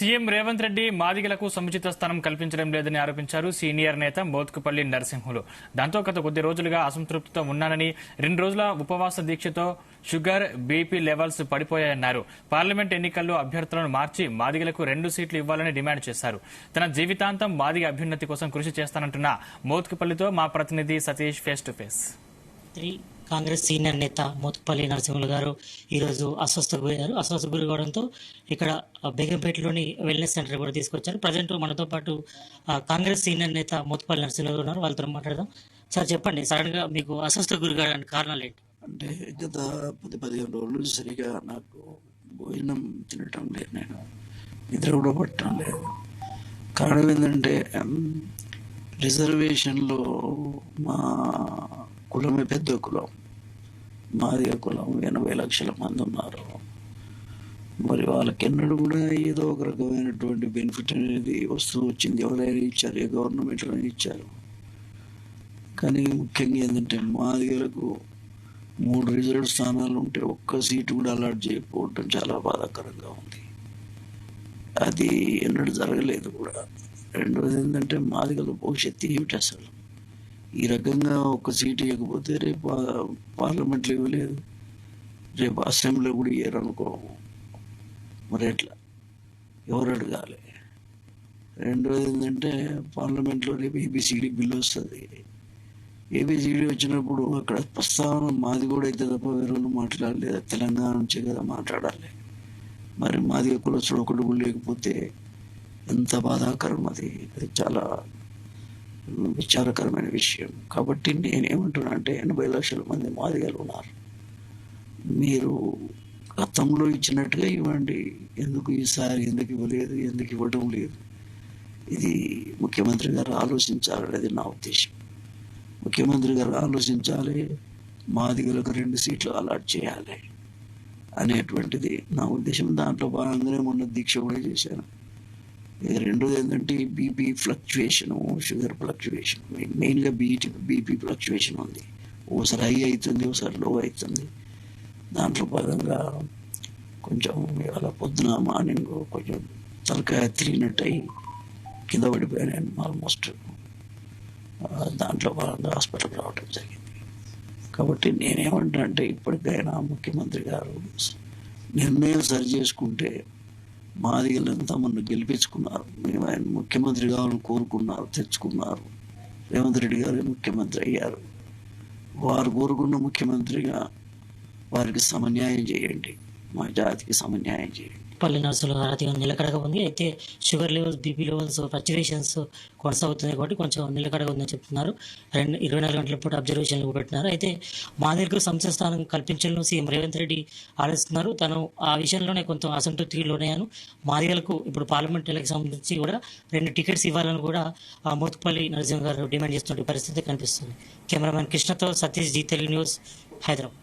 CM Revanth Reddy మాదిగలకు సముచిత స్థానం కల్పించడం లేదని ఆరోపించారు సీనియర్ నేత మోత్కుపల్లి నరసింహులు. దాంతో గత కొద్ది రోజులుగా అసంతృప్తితో ఉన్నానని, 2 రోజుల ఉపవాస దీక్షతో షుగర్, బీపీ లెవెల్స్ పడిపోయాయన్నారు. పార్లమెంట్ ఎన్నికల్లో అభ్యర్థులను మార్చి మాదిగలకు 2 సీట్లు ఇవ్వాలని డిమాండ్ చేశారు. తన జీవితాంతం మాదిగ అభ్యున్నతి కోసం కృషి చేస్తానంటున్న మోత్కుపల్లితో మా ప్రతినిధి Satish face to face. Congress senior నేత మోత్కుపల్లి నరసింహులు గారు ఈరోజు అస్వస్థకు పోయారు. అస్వస్థకు గురి కావడంతో ఇక్కడ బేగంపేటలోని వెల్నెస్ సెంటర్ కూడా తీసుకొచ్చారు. ప్రజెంట్ మనతో పాటు కాంగ్రెస్ సీనియర్ నేత మోత్కుపల్లి నరసింహులు గారు ఉన్నారు. వాళ్ళతో మాట్లాడదాం. సార్ చెప్పండి, సడన్ గా మీకు అస్వస్థకు గురి కావడానికి కారణాలు ఏంటి? అంటే గత 10-15 రోజులు సరిగా నాకు భోజనం తినటం లేదు, నేను నిద్ర కూడా పట్టడం లేదు. కారణం ఏంటంటే రిజర్వేషన్లో మా కులమే పెద్ద కులం, మాదిగ కులం 80 లక్షల మంది ఉన్నారు. మరి వాళ్ళకెన్నడూ కూడా ఏదో ఒక రకమైనటువంటి బెనిఫిట్ అనేది వస్తూ వచ్చింది. ఎవరైనా ఇచ్చారు, ఏ గవర్నమెంట్లో ఇచ్చారు. కానీ ముఖ్యంగా ఏంటంటే మాదిగలకు 3 రిజర్వ్ స్థానాలు ఉంటే ఒక్క సీటు కూడా అలాట్ చేయకపోవడం చాలా బాధాకరంగా ఉంది. అది ఎన్నడూ జరగలేదు కూడా. రెండోది ఏంటంటే మాదిగల భవిష్యత్తు ఏమిటి అసలు? ఈ రకంగా ఒక సీటు ఇవ్వకపోతే రేపు పార్లమెంట్లో ఇవ్వలేదు, రేపు అసెంబ్లీలో కూడా ఇవ్వరనుకో, మరి ఎట్లా? ఎవరు అడగాలి? రెండోది ఏంటంటే పార్లమెంట్లో రేపు ఏబిసిడి బిల్లు వస్తుంది. ఏబిసిడి వచ్చినప్పుడు అక్కడ ప్రస్తావన మాది కూడా అయితే తప్ప వేరే వాళ్ళు మాట్లాడలేదు. తెలంగాణ నుంచే కదా మాట్లాడాలి. మరి మాది కులస్తుడు ఒకటి కూడా లేకపోతే ఎంత బాధాకరం. అది చాలా విచారకరమైన విషయం. కాబట్టి నేనేమంటున్నా అంటే 80 లక్షల మంది మాదిగలు ఉన్నారు. మీరు గతంలో ఇచ్చినట్టుగా ఇవ్వండి. ఎందుకు ఈసారి ఎందుకు ఇవ్వలేదు, ఎందుకు ఇవ్వడం లేదు? ఇది ముఖ్యమంత్రి గారు ఆలోచించాలనేది నా ఉద్దేశం. ముఖ్యమంత్రి గారు ఆలోచించాలి, మాదిగలకు 2 సీట్లు అలాట్ చేయాలి అనేటువంటిది నా ఉద్దేశం. దాంట్లో భాగంగానే మొన్న దీక్ష కూడా చేశాను. రెండోది ఏంటంటే బీపీ ఫ్లక్చువేషను, షుగర్ ఫ్లక్చువేషన్, మెయిన్గా బీపీ ఫ్లక్చువేషన్ ఉంది. ఓసారి హై అవుతుంది, ఓసారి లో అవుతుంది. దాంట్లో భాగంగా కొంచెం ఇవాళ పొద్దున మార్నింగ్ కొంచెం తలకాయ తిరిగినట్టు అయ్యి కింద పడిపోయాను ఆల్మోస్ట్. దాంట్లో భాగంగా హాస్పిటల్కి రావడం జరిగింది. కాబట్టి నేనేమంటా అంటే ఇప్పటికైనా ముఖ్యమంత్రి గారు నిర్ణయం సరి చేసుకుంటే, మాదిగలంతా మన గెలిపించుకున్నారు, మేము ఆయన ముఖ్యమంత్రి కావాలని కోరుకున్నారు, తెచ్చుకున్నారు. రేవంత్ రెడ్డి గారు ముఖ్యమంత్రి అయ్యారు. వారు కోరుకున్న ముఖ్యమంత్రిగా వారికి సమన్యాయం చేయండి, మా జాతికి సమన్యాయం చేయండి. పల్లి నర్సులు ఆర్థికంగా నిలకడగా ఉంది. అయితే sugar levels, BP levels, fluctuations కొనసాగుతున్నాయి కాబట్టి కొంచెం నిలకడగా ఉందని చెప్తున్నారు. 24 గంటల పాటు అబ్జర్వేషన్లు పెట్టినారు. అయితే మాదిగలకు సంస్థ స్థానం కల్పించాలని సీఎం రేవంత్ రెడ్డి ఆలోచిస్తున్నారు. తను ఆ విషయంలోనే కొంత అసంతృప్తికి లోనయ్యాను. మాదిగలకు ఇప్పుడు పార్లమెంట్ ఎన్నికలకు సంబంధించి కూడా 2 టికెట్స్ ఇవ్వాలని కూడా మోత్కుపల్లి నరసింహ గారు డిమాండ్ చేస్తున్న పరిస్థితి కనిపిస్తుంది. కెమెరామెన్ కృష్ణతో సతీష్, జీ తెలుగు న్యూస్, హైదరాబాద్.